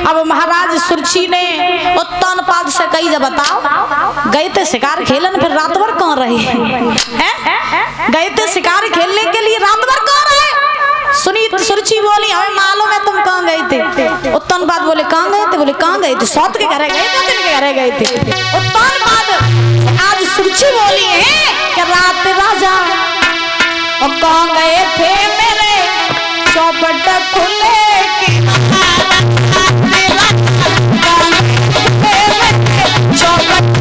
अब महाराज सुरछी ने उत्तानपाद से कही, जब बताओ गए थे शिकार खेलन, फिर रात भर कहाँ रहे हैं? गए थे शिकार खेलने के लिए, रात भर कहाँ रहे? सुरछी बोली हमें मालूम है तुम कहाँ गए थे। उत्तानपाद बोले कहाँ गए थे? बोले कहाँ गए थे? सौत के घर गए थे, के घर गए थे। उत्तानपाद आज सुरछी बोली है कि रात राजा और कहाँ गए थे मेरे चौपट खुले के चौपट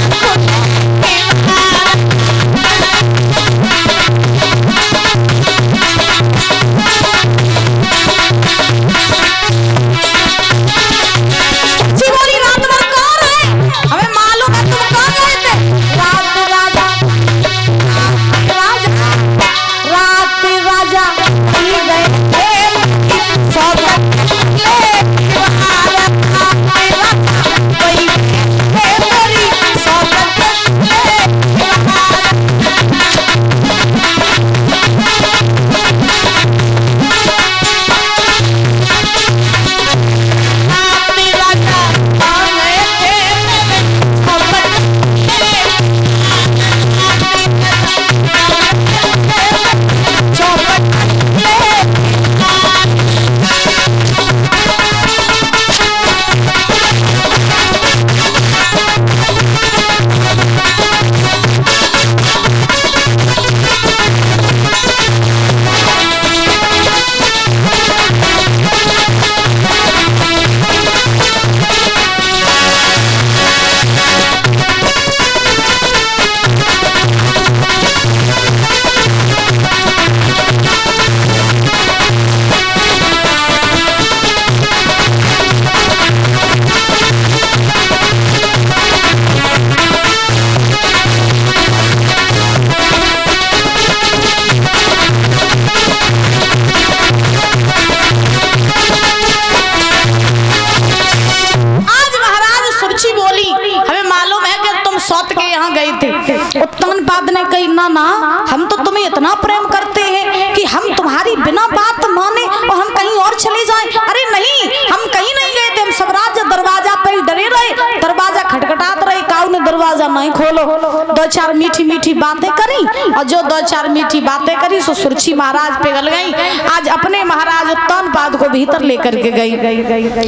उत्तानपाद ने कही ना ना, हम तो तुम्हें इतना प्रेम करते हैं कि हम तुम्हारी बिना बात माने और हम कहीं और चले जाएं। अरे नहीं, हम कहीं नहीं गए थे, हम सब राज्य दरवाजा पे ही डरे रहे, दरवाजा खटखटाते रहे, काऊ ने दरवाजा नहीं खोलो। दो चार मीठी मीठी बातें करी और जो दो चार मीठी बातें करी सो सुरछी महाराज पिघल गई। आज अपने महाराज उत्तानपाद को भीतर लेकर के गई।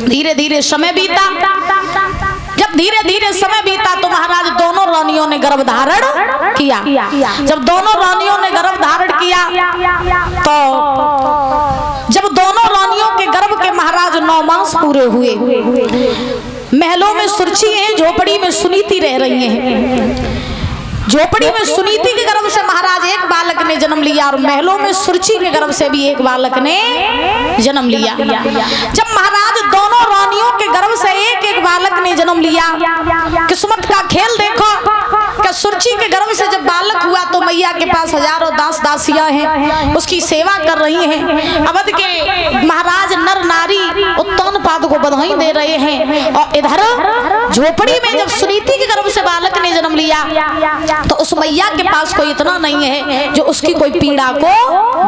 धीरे धीरे समय बीता, जब धीरे धीरे समय बीता तो महाराज दोनों रानियों ने गर्भ धारण किया। जब दोनों रानियों ने गर्भ धारण किया तो जब दोनों रानियों के गर्भ के महाराज 9 मास पूरे हुए, महलों में सुरछी है, झोपड़ी में सुनीति रह रही है। झोपड़ी में सुनीति के गर्भ से महाराज एक बालक ने जन्म लिया और महलों में सुरछी के गर्भ से भी एक बालक ने जन्म लिया। जब महाराज दोनों रानियों के गर्भ से एक एक बालक ने जन्म लिया, किस्मत का खेल देखो कि सुरछी के गर्भ से जब बालक हुआ तो मैया के पास हजारों दास दासियां हैं, उसकी सेवा कर रही हैं। अवध के महाराज नर नारी उत्तानपाद को बधाई दे रहे हैं और इधर झोपड़ी में जब सुनीति के गर्भ से बालक ने जन्म लिया तो उस मैया के पास कोई इतना नहीं है जो उसकी कोई पीड़ा को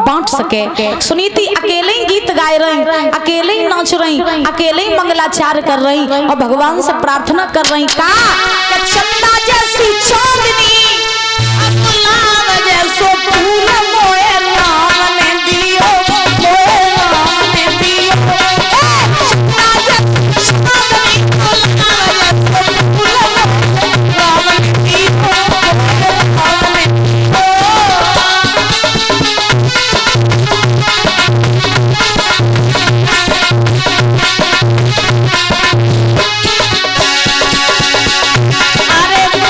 बांट सके। सुनीति अकेले ही गीत गाए रही, अकेले ही नाच रही, अकेले ही मंगलाचार कर रही और भगवान से प्रार्थना कर रही का चंदा जैसी चांदनी अकुलाव जैसो फूल मोए राम ने दियो, मोए राम ने दियो। चंदा जैसी चांदनी अकुलाव जैसो फूल मोए राम ने दियो। अरे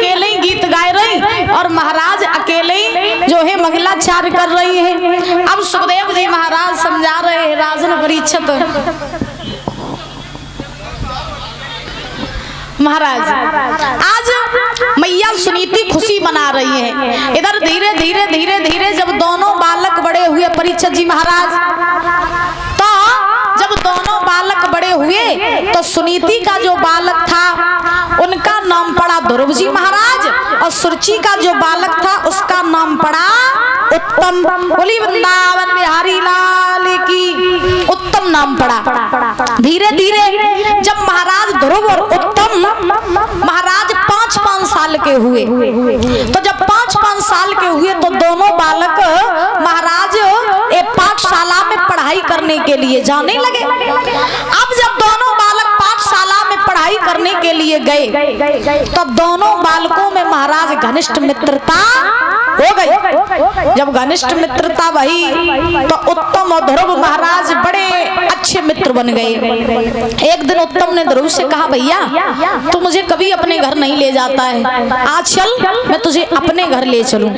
अकेले ही गीत गाए रही और महाराज अकेले ही जो है मंगलाचार कर रही है। अब सुखदेव जी महाराज समझा रहे हैं राजन परीक्षित महाराज, आज मैया सुनीति खुशी मना रही है। इधर धीरे धीरे धीरे धीरे जब दोनों बालक बड़े हुए परीक्षित जी महाराज, तो जब दोनों बालक बड़े हुए तो सुनीति का जो बालक था उनका नाम पड़ा ध्रुव जी महाराज और सुरुचि का जो बालक था उसका नाम पड़ा उत्तम। बोली वृंदावन बिहारी लाल की, उत्तम नाम पड़ा। धीरे धीरे जब महाराज ध्रुव और उत्तम महाराज 5-5 साल के हुए, तो जब 5-5 साल के हुए तो दोनों बालक महाराज एक पाठशाला में पढ़ाई करने के लिए जाने लगे। अब जब दोनों बालक पाठशाला में पढ़ाई करने के लिए गए तो दोनों बालकों में महाराज घनिष्ठ मित्रता हो गई। जब घनिष्ठ मित्रता भई तो उत्तम और ध्रुव महाराज बड़े अच्छे मित्र बन गए। एक दिन उत्तम ने ध्रुव से कहा, भैया तू मुझे कभी अपने घर नहीं ले जाता है, आज चल मैं तुझे अपने घर ले चलूं।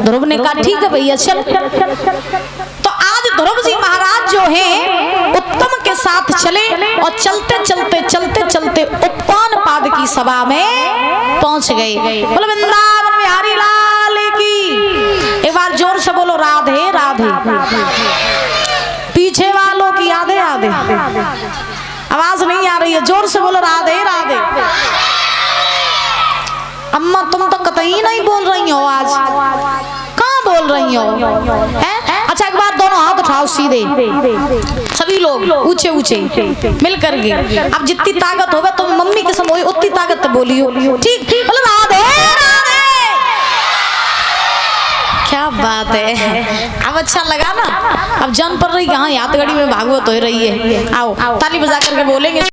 ध्रुव ने कहा ठीक है भैया चल। तो आज ध्रुव जी महाराज जो है उत्तम के साथ चले और चलते चलते चलते चलते उत्तान पाद की सभा में पहुंच गए। बोलो वृंदावन बिहारी लाल की। एक बार जोर से बोलो राधे राधे। पीछे वालों की आधे आधे आवाज नहीं आ रही है, जोर से बोलो राधे राधे। अम्मा तुम तो कतई नहीं बोल रही हो, आज कहाँ बोल रही हो है? अच्छा एक बार दोनों हाथ उठाओ सीधे, सभी लोग ऊंचे ऊंचे मिल करके। अब जितनी ताकत होगा तुम मम्मी के समय उतनी ताकत बोलियो, ठीक? बोलो राधे राधे। क्या बात है, अब अच्छा लगा ना? अब जान पड़ रही यहाँ यादगढ़ी में भागवत हो रही है। आओ ताली बजा करके बोलेंगे।